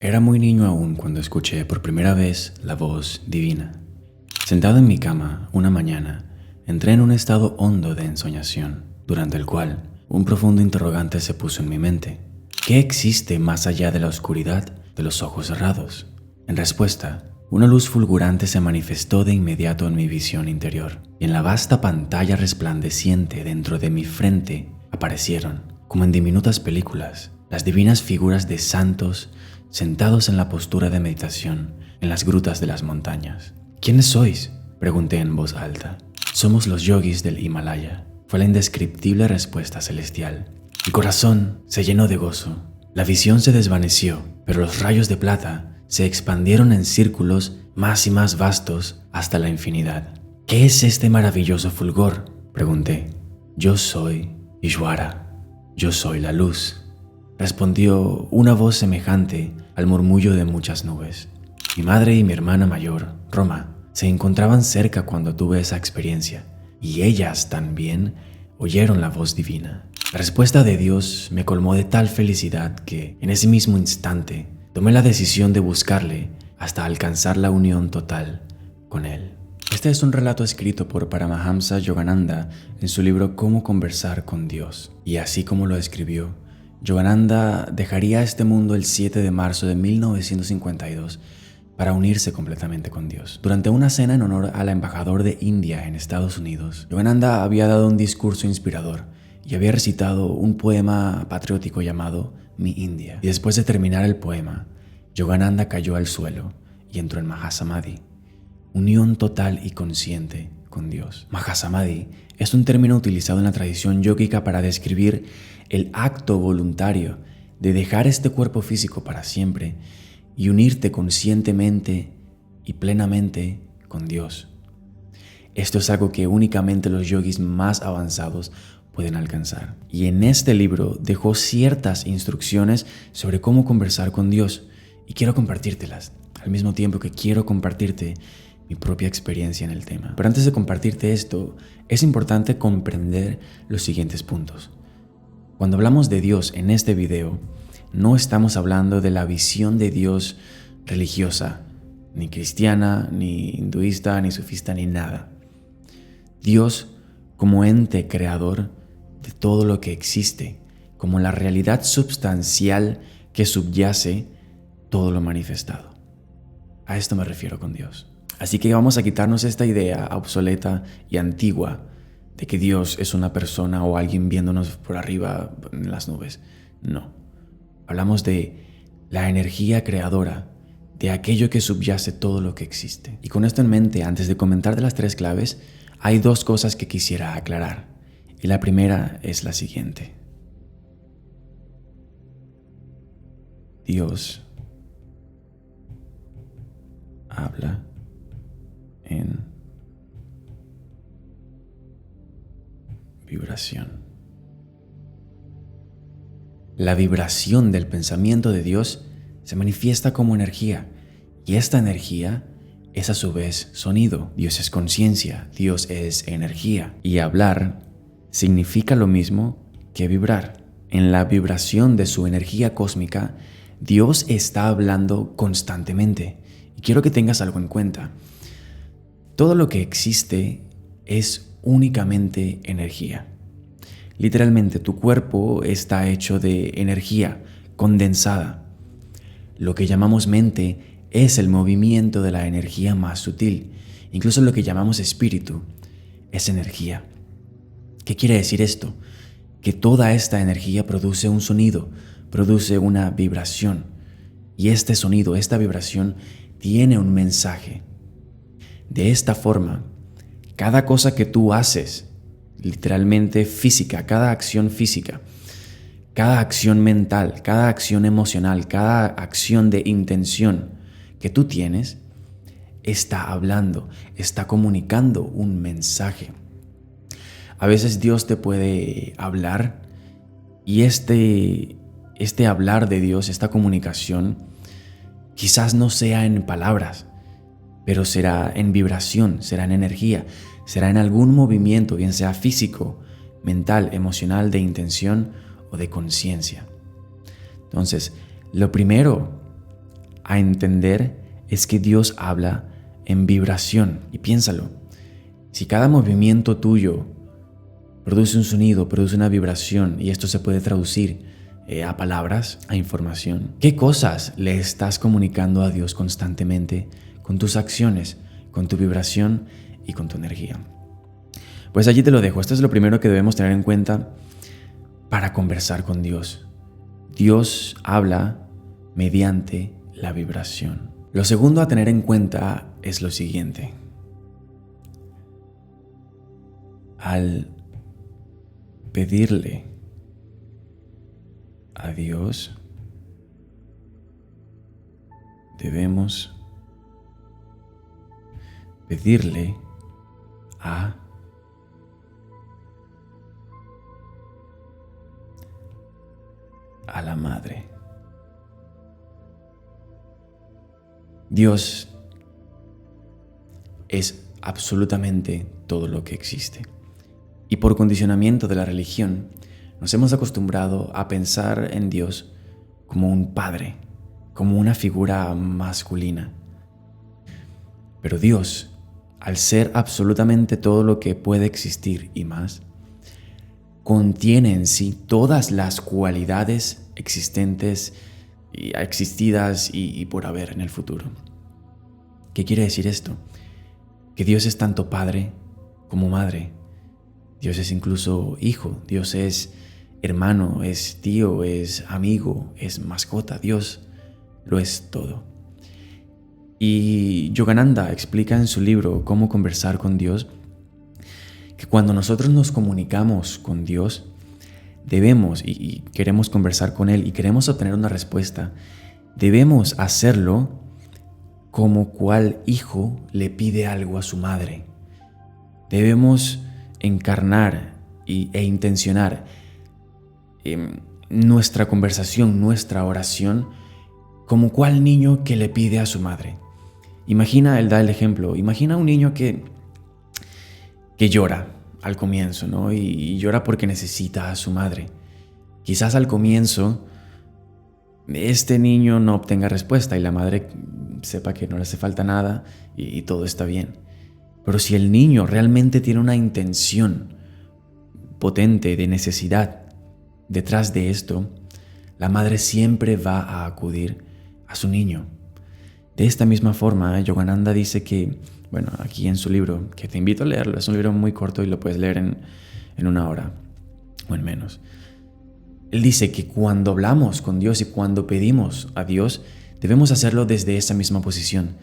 Era muy niño aún cuando escuché por primera vez la voz divina. Sentado en mi cama una mañana, entré en un estado hondo de ensoñación, durante el cual un profundo interrogante se puso en mi mente. ¿Qué existe más allá de la oscuridad de los ojos cerrados? En respuesta, una luz fulgurante se manifestó de inmediato en mi visión interior, y en la vasta pantalla resplandeciente dentro de mi frente aparecieron, como en diminutas películas, las divinas figuras de santos sentados en la postura de meditación en las grutas de las montañas. ¿Quiénes sois?, pregunté en voz alta. Somos los yogis del Himalaya, fue la indescriptible respuesta celestial. Mi corazón se llenó de gozo. La visión se desvaneció, pero los rayos de plata se expandieron en círculos más y más vastos hasta la infinidad. ¿Qué es este maravilloso fulgor?, pregunté. Yo soy Ishvara, yo soy la luz, respondió una voz semejante al murmullo de muchas nubes. Mi madre y mi hermana mayor, Roma, se encontraban cerca cuando tuve esa experiencia, y ellas también oyeron la voz divina. La respuesta de Dios me colmó de tal felicidad que, en ese mismo instante, tomé la decisión de buscarle hasta alcanzar la unión total con Él. Este es un relato escrito por Paramahamsa Yogananda en su libro Cómo conversar con Dios, y así como lo escribió, Yogananda dejaría este mundo el 7 de marzo de 1952 para unirse completamente con Dios. Durante una cena en honor al embajador de India en Estados Unidos, Yogananda había dado un discurso inspirador y había recitado un poema patriótico llamado Mi India. Y después de terminar el poema, Yogananda cayó al suelo y entró en Mahasamadhi, unión total y consciente con Dios. Mahasamadhi es un término utilizado en la tradición yógica para describir el acto voluntario de dejar este cuerpo físico para siempre y unirte conscientemente y plenamente con Dios. Esto es algo que únicamente los yogis más avanzados pueden alcanzar. Y en este libro dejó ciertas instrucciones sobre cómo conversar con Dios y quiero compartírtelas, al mismo tiempo que quiero compartirte mi propia experiencia en el tema. Pero antes de compartirte esto, es importante comprender los siguientes puntos. Cuando hablamos de Dios en este video, no estamos hablando de la visión de Dios religiosa, ni cristiana, ni hinduista, ni sufista, ni nada. Dios como ente creador de todo lo que existe, como la realidad substancial que subyace todo lo manifestado. A esto me refiero con Dios. Así que vamos a quitarnos esta idea obsoleta y antigua de que Dios es una persona o alguien viéndonos por arriba en las nubes. No. Hablamos de la energía creadora, de aquello que subyace todo lo que existe. Y con esto en mente, antes de comentar de las 3 claves, hay 2 cosas que quisiera aclarar. Y la primera es la siguiente. Dios habla en vibración. La vibración del pensamiento de Dios se manifiesta como energía, y esta energía es a su vez sonido. Dios es conciencia, Dios es energía, y hablar significa lo mismo que vibrar. En la vibración de su energía cósmica, Dios está hablando constantemente. Y quiero que tengas algo en cuenta. Todo lo que existe es únicamente energía. Literalmente, tu cuerpo está hecho de energía condensada. Lo que llamamos mente es el movimiento de la energía más sutil. Incluso lo que llamamos espíritu es energía. ¿Qué quiere decir esto? Que toda esta energía produce un sonido, produce una vibración. Y este sonido, esta vibración, tiene un mensaje. De esta forma, cada cosa que tú haces, literalmente física, cada acción física, cada acción mental, cada acción emocional, cada acción de intención que tú tienes, está hablando, está comunicando un mensaje. A veces Dios te puede hablar y este hablar de Dios, esta comunicación, quizás no sea en palabras, pero será en vibración, será en energía, será en algún movimiento, bien sea físico, mental, emocional, de intención o de conciencia. Entonces, lo primero a entender es que Dios habla en vibración. Y piénsalo, si cada movimiento tuyo produce un sonido, produce una vibración, y esto se puede traducir a palabras, a información, ¿qué cosas le estás comunicando a Dios constantemente con tus acciones, con tu vibración y con tu energía? Pues allí te lo dejo. Esto es lo primero que debemos tener en cuenta para conversar con Dios. Dios habla mediante la vibración. Lo segundo a tener en cuenta es lo siguiente. Al pedirle a Dios, debemos pedirle a la Madre. Dios es absolutamente todo lo que existe. Y por condicionamiento de la religión, nos hemos acostumbrado a pensar en Dios como un padre, como una figura masculina. Pero Dios, al ser absolutamente todo lo que puede existir y más, contiene en sí todas las cualidades existentes, existidas y por haber en el futuro. ¿Qué quiere decir esto? Que Dios es tanto padre como madre. Dios es incluso hijo, Dios es hermano, es tío, es amigo, es mascota. Dios lo es todo. Y Yogananda explica en su libro Cómo conversar con Dios que cuando nosotros nos comunicamos con Dios, debemos y queremos conversar con Él y queremos obtener una respuesta, debemos hacerlo como cual hijo le pide algo a su madre. Debemos encarnar e intencionar nuestra conversación, nuestra oración, como cual niño que le pide a su madre. Imagina, él da el ejemplo, imagina un niño que llora al comienzo, ¿no? Y llora porque necesita a su madre. Quizás al comienzo este niño no obtenga respuesta y la madre sepa que no le hace falta nada y todo está bien. Pero si el niño realmente tiene una intención potente de necesidad detrás de esto, la madre siempre va a acudir a su niño. De esta misma forma, Yogananda dice que, bueno, aquí en su libro, que te invito a leerlo, es un libro muy corto y lo puedes leer en 1 hora o en menos. Él dice que cuando hablamos con Dios y cuando pedimos a Dios, debemos hacerlo desde esa misma posición,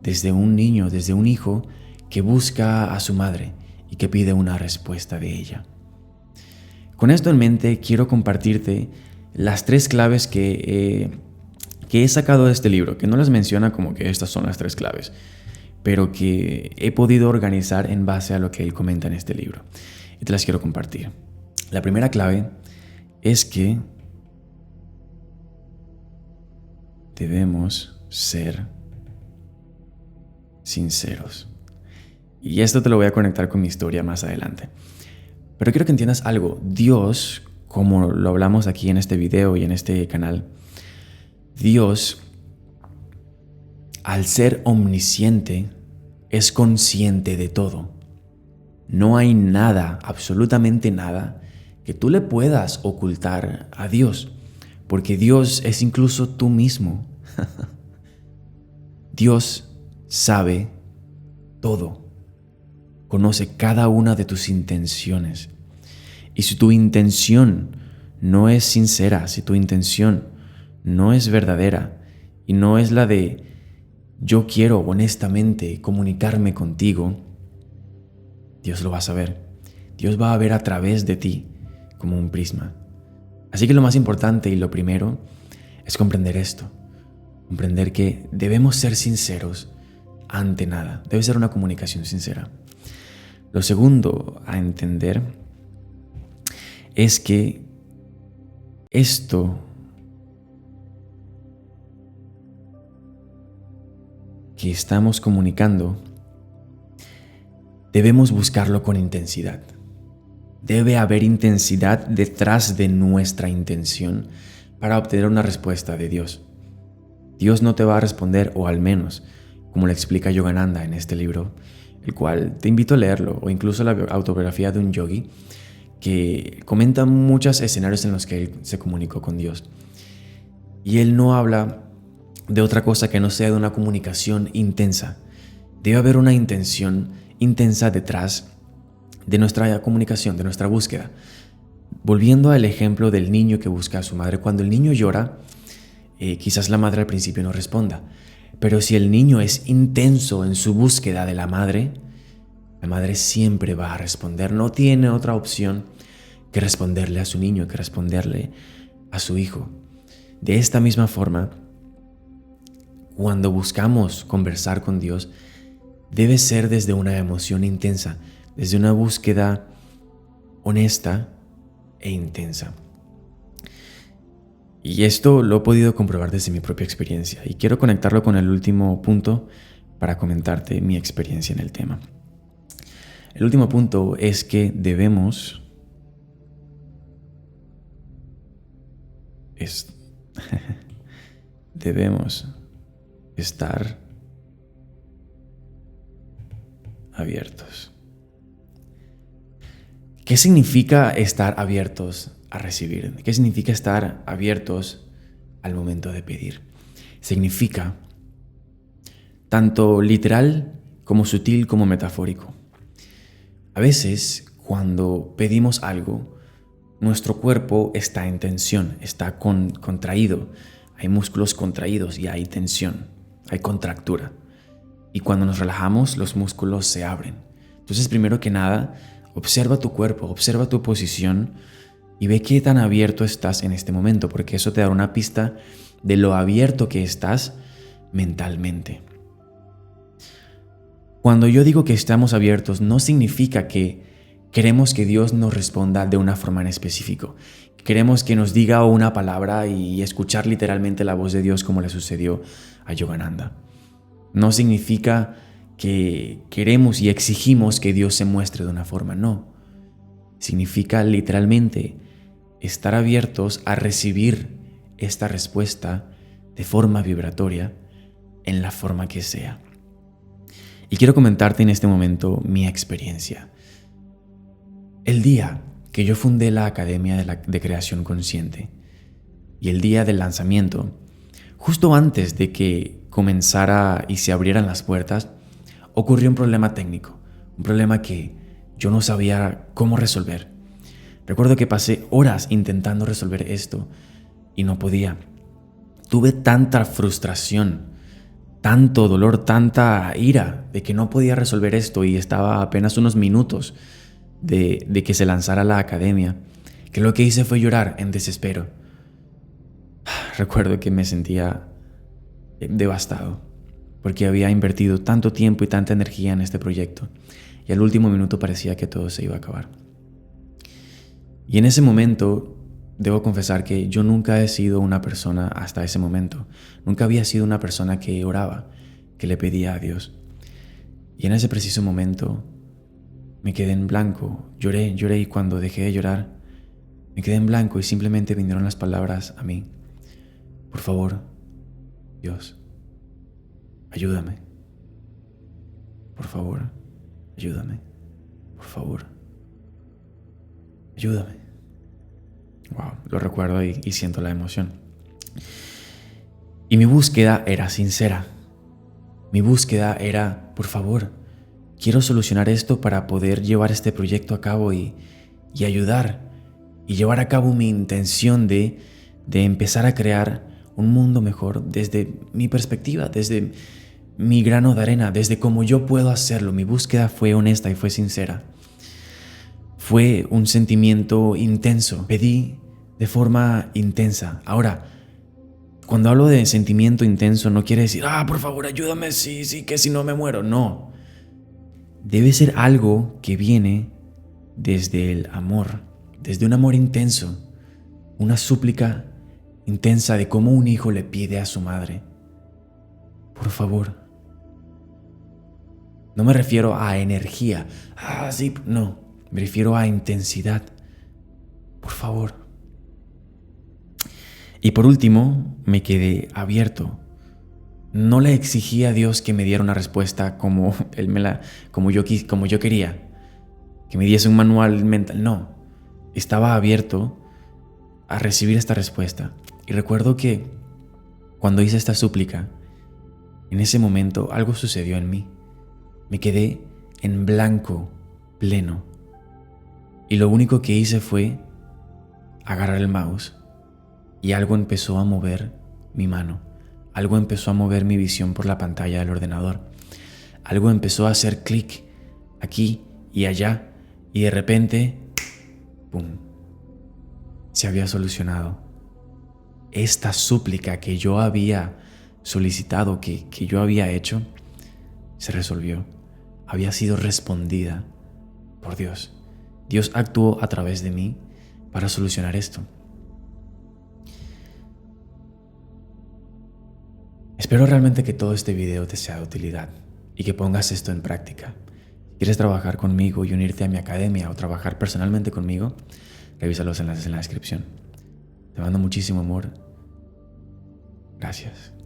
desde un niño, desde un hijo que busca a su madre y que pide una respuesta de ella. Con esto en mente, quiero compartirte las 3 claves que he sacado de este libro, que no las menciona como que estas son las 3 claves, pero que he podido organizar en base a lo que él comenta en este libro. Y te las quiero compartir. La primera clave es que debemos ser sinceros. Y esto te lo voy a conectar con mi historia más adelante. Pero quiero que entiendas algo. Dios, como lo hablamos aquí en este video y en este canal, Dios, al ser omnisciente, es consciente de todo. No hay nada, absolutamente nada, que tú le puedas ocultar a Dios, porque Dios es incluso tú mismo. Dios sabe todo, conoce cada una de tus intenciones. Y si tu intención no es sincera, si tu intención no es verdadera y no es la de yo quiero honestamente comunicarme contigo, Dios lo va a saber. Dios va a ver a través de ti como un prisma. Así que lo más importante y lo primero es comprender esto. Comprender que debemos ser sinceros ante nada. Debe ser una comunicación sincera. Lo segundo a entender es que esto que estamos comunicando debemos buscarlo con intensidad. Debe haber intensidad detrás de nuestra intención para obtener una respuesta de Dios. Dios no te va a responder, o al menos, como le explica Yogananda en este libro, el cual te invito a leerlo, o incluso la autobiografía de un yogi, que comenta muchos escenarios en los que él se comunicó con Dios. Y él no habla de otra cosa que no sea de una comunicación intensa. Debe haber una intención intensa detrás de nuestra comunicación, de nuestra búsqueda. Volviendo al ejemplo del niño que busca a su madre, cuando el niño llora, quizás la madre al principio no responda, pero si el niño es intenso en su búsqueda de la madre siempre va a responder. No tiene otra opción que responderle a su niño, que responderle a su hijo. De esta misma forma, cuando buscamos conversar con Dios, debe ser desde una emoción intensa, desde una búsqueda honesta e intensa. Y esto lo he podido comprobar desde mi propia experiencia, y quiero conectarlo con el último punto para comentarte mi experiencia en el tema. El último punto es que debemos estar abiertos. ¿Qué significa estar abiertos a recibir? ¿Qué significa estar abiertos al momento de pedir? Significa tanto literal como sutil como metafórico. A veces, cuando pedimos algo, nuestro cuerpo está en tensión, está contraído. Hay músculos contraídos y hay tensión, hay contractura. Y cuando nos relajamos, los músculos se abren. Entonces, primero que nada, observa tu cuerpo, observa tu posición y ve qué tan abierto estás en este momento, porque eso te dará una pista de lo abierto que estás mentalmente. Cuando yo digo que estamos abiertos, no significa que queremos que Dios nos responda de una forma en específico. Queremos que nos diga una palabra y escuchar literalmente la voz de Dios, como le sucedió a Yogananda. No significa que queremos y exigimos que Dios se muestre de una forma, no. Significa literalmente estar abiertos a recibir esta respuesta de forma vibratoria, en la forma que sea. Y quiero comentarte en este momento mi experiencia. El día que yo fundé la Academia de Creación Consciente y el día del lanzamiento, justo antes de que comenzara y se abrieran las puertas, ocurrió un problema técnico, un problema que yo no sabía cómo resolver. Recuerdo que pasé horas intentando resolver esto y no podía. Tuve tanta frustración, tanto dolor, tanta ira de que no podía resolver esto, y estaba a apenas unos minutos de que se lanzara la academia, que lo que hice fue llorar en desespero. Recuerdo que me sentía devastado porque había invertido tanto tiempo y tanta energía en este proyecto, y al último minuto parecía que todo se iba a acabar. Y en ese momento debo confesar que yo nunca he sido una persona, hasta ese momento, nunca había sido una persona que oraba, que le pedía a Dios. Y en ese preciso momento me quedé en blanco, lloré, y cuando dejé de llorar, me quedé en blanco y simplemente vinieron las palabras a mí: por favor, Dios, ayúdame. Por favor, ayúdame. Por favor, ayúdame. Wow, lo recuerdo y siento la emoción. Y mi búsqueda era sincera. Mi búsqueda era: por favor, quiero solucionar esto para poder llevar este proyecto a cabo y ayudar y llevar a cabo mi intención de empezar a crear un mundo mejor desde mi perspectiva, desde mi grano de arena, desde cómo yo puedo hacerlo. Mi búsqueda fue honesta y fue sincera. Fue un sentimiento intenso. Pedí de forma intensa. Ahora, cuando hablo de sentimiento intenso, no quiere decir: por favor, ayúdame, sí, que si no me muero. No. Debe ser algo que viene desde el amor, desde un amor intenso, una súplica intensa de cómo un hijo le pide a su madre: por favor. No me refiero a energía. Sí, no. Me refiero a intensidad. Por favor. Y por último, me quedé abierto. No le exigí a Dios que me diera una respuesta como como yo quería, que me diese un manual mental. No, estaba abierto a recibir esta respuesta. Y recuerdo que cuando hice esta súplica, en ese momento algo sucedió en mí. Me quedé en blanco, pleno. Y lo único que hice fue agarrar el mouse y algo empezó a mover mi mano. Algo empezó a mover mi visión por la pantalla del ordenador. Algo empezó a hacer clic aquí y allá y de repente, ¡pum!, se había solucionado. Esta súplica que yo había solicitado, que yo había hecho, se resolvió. Había sido respondida por Dios. Dios actuó a través de mí para solucionar esto. Espero realmente que todo este video te sea de utilidad y que pongas esto en práctica. Si quieres trabajar conmigo y unirte a mi academia o trabajar personalmente conmigo, revisa los enlaces en la descripción. Te mando muchísimo amor. Gracias.